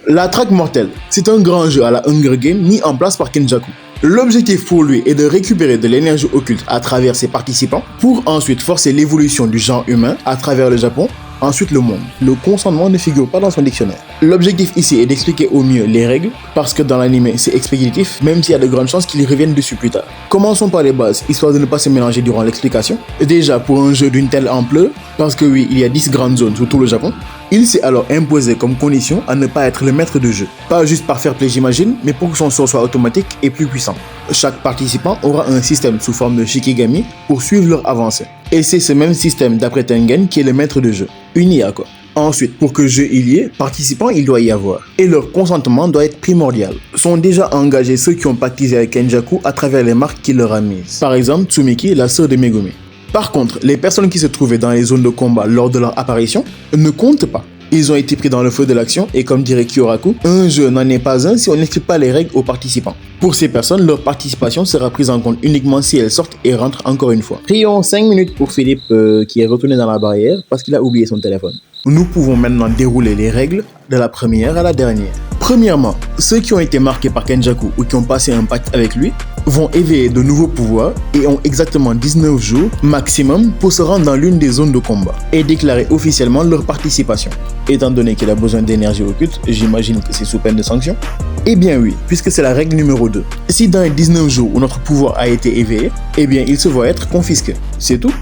La traque mortelle, c'est un grand jeu à la Hunger Games mis en place par Kenjaku. L'objectif pour lui est de récupérer de l'énergie occulte à travers ses participants pour ensuite forcer l'évolution du genre humain à travers le Japon, ensuite le monde. Le consentement ne figure pas dans son dictionnaire. L'objectif ici est d'expliquer au mieux les règles, parce que dans l'anime c'est expéditif, même s'il y a de grandes chances qu'ils y reviennent dessus plus tard. Commençons par les bases, histoire de ne pas se mélanger durant l'explication. Déjà, pour un jeu d'une telle ampleur, parce que oui, il y a 10 grandes zones sur tout le Japon, il s'est alors imposé comme condition à ne pas être le maître de jeu. Pas juste par fair play j'imagine, mais pour que son sort soit automatique et plus puissant. Chaque participant aura un système sous forme de Shikigami pour suivre leur avancée. Et c'est ce même système d'après Tengen qui est le maître de jeu. Une IA quoi. Ensuite, pour que jeu il y ait, participants il doit y avoir. Et leur consentement doit être primordial. Sont déjà engagés ceux qui ont pactisé avec Kenjaku à travers les marques qu'il leur a mises. Par exemple, Tsumiki, la sœur de Megumi. Par contre, les personnes qui se trouvaient dans les zones de combat lors de leur apparition ne comptent pas. Ils ont été pris dans le feu de l'action et comme dirait Kyoraku, un jeu n'en est pas un si on n'explique pas les règles aux participants. Pour ces personnes, leur participation sera prise en compte uniquement si elles sortent et rentrent encore une fois. Prions 5 minutes pour Philippe qui est retourné dans la barrière parce qu'il a oublié son téléphone. Nous pouvons maintenant dérouler les règles de la première à la dernière. Premièrement, ceux qui ont été marqués par Kenjaku ou qui ont passé un pacte avec lui vont éveiller de nouveaux pouvoirs et ont exactement 19 jours maximum pour se rendre dans l'une des zones de combat et déclarer officiellement leur participation. Étant donné qu'il a besoin d'énergie occulte, j'imagine que c'est sous peine de sanction. Eh bien oui, puisque c'est la règle numéro 2. Si dans les 19 jours où notre pouvoir a été éveillé, eh bien il se voit être confisqué. C'est tout.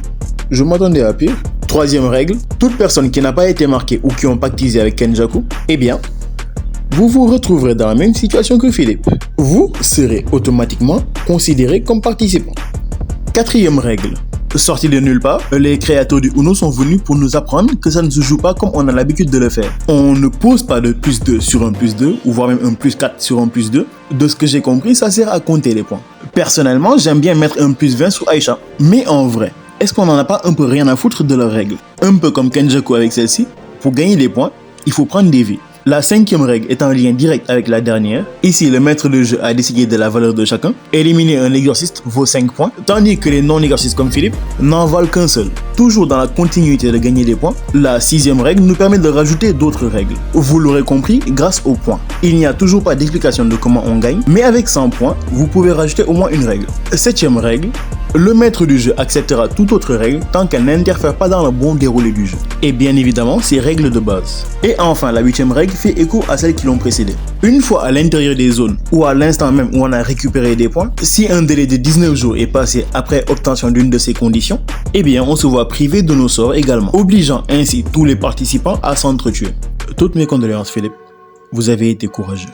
Je m'attendais à pire. Troisième règle, toute personne qui n'a pas été marquée ou qui ont pactisé avec Kenjaku, eh bien, vous vous retrouverez dans la même situation que Philippe. Vous serez automatiquement considéré comme participant. Quatrième règle. Sorti de nulle part, les créateurs du Uno sont venus pour nous apprendre que ça ne se joue pas comme on a l'habitude de le faire. On ne pose pas de plus 2 sur un plus 2, ou voire même un plus 4 sur un plus 2. De ce que j'ai compris, ça sert à compter les points. Personnellement, j'aime bien mettre un plus 20 sur Aisha. Mais en vrai, est-ce qu'on n'en a pas un peu rien à foutre de leurs règles? Un peu comme Kenjaku avec celle-ci, pour gagner des points, il faut prendre des vies. La cinquième règle est en lien direct avec la dernière. Ici, le maître de jeu a décidé de la valeur de chacun. Éliminer un exorciste vaut 5 points, tandis que les non-exorcistes comme Philippe n'en valent qu'un seul. Toujours dans la continuité de gagner des points, la sixième règle nous permet de rajouter d'autres règles. Vous l'aurez compris, grâce aux points. Il n'y a toujours pas d'explication de comment on gagne, mais avec 100 points, vous pouvez rajouter au moins une règle. Septième règle, le maître du jeu acceptera toute autre règle tant qu'elle n'interfère pas dans le bon déroulé du jeu. Et bien évidemment, ses règles de base. Et enfin, la huitième règle fait écho à celles qui l'ont précédée. Une fois à l'intérieur des zones ou à l'instant même où on a récupéré des points, si un délai de 19 jours est passé après obtention d'une de ces conditions, eh bien on se voit privé de nos sorts également, obligeant ainsi tous les participants à s'entretuer. Toutes mes condoléances Philippe, vous avez été courageux.